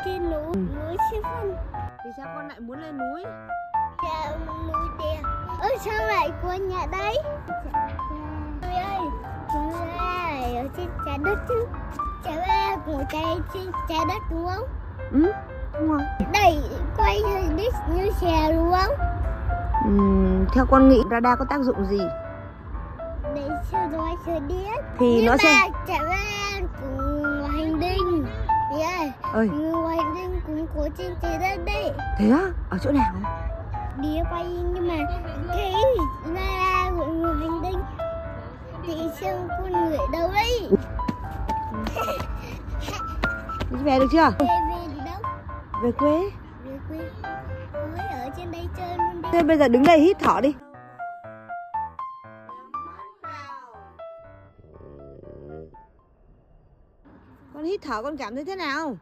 trên núi, núi Siêu Phân. Vì sao con lại muốn lên núi? Dạ, núi đẹp. Sao lại có nhà đấy? Trời ơi, chúng ta ở trên trái đất chứ. Trái ba của trên trái đất đúng không? Ừ, đúng rồi. Đẩy quay đít như xe đúng không? Theo con nghĩ radar có tác dụng gì? Để sơ đoái sơ điết. Thì nhưng nó mà sẽ trái ba của ngoài hành tinh. ơi, Ngoài hành tinh cũng có trên trái đất đấy. thế á? Ở chỗ nào? Đi bay nhưng mà cái radar của người hành tinh thì xem con người đâu ấy. Về được chưa? Về đi đâu? Về quê. Về quê. Ôi, ở trên đây chơi luôn đi. Thế bây giờ đứng đây hít thở đi. Con hít thở con cảm thấy thế nào?